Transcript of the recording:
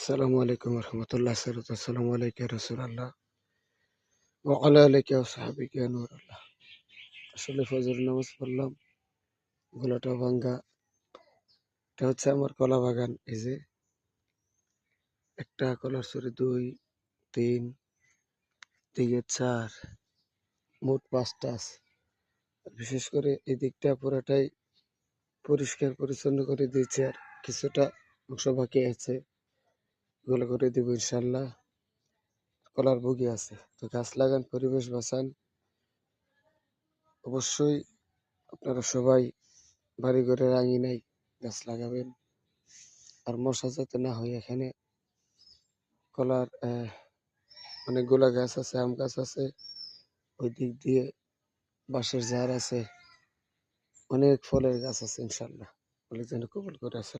আসসালামু আলাইকুম রহমতুল্লাহ সাল্লাত আসসালামু আলাইকা রসুল্লাহ ওয়া আলা আলিকা ওয়া সাহবিকা ইয়া নূরাল্লাহ। আসলে ফজর নামাজ পড়লাম, গলাটা ভাঙ্গা। এটা হচ্ছে আমার কলা বাগান। এই যে একটা কলার ছড়ি, দুই, তিন, দিকে চার, মোট পাঁচটা আছে। আর বিশেষ করে এই দিকটা পুরাটাই পরিষ্কার পরিচ্ছন্ন করে দিয়েছে, আর কিছুটা অংশ বাকি আছে, এগুলো করে দিব ইনশাল্লাহ। কলার বগি আছে, তো গাছ লাগান, পরিবেশ বাঁচান। অবশ্যই আপনারা সবাই বাড়ি ঘরের আঙিনায় গাছ লাগাবেন, আর মশা যাতে না হয়। এখানে কলার অনেকগুলা গাছ আছে, আম গাছ আছে, ওই দিক দিয়ে বাঁশের ঝাড় আছে, অনেক ফলের গাছ আছে। ইনশাল্লাহ বলে যেন কবুল করে।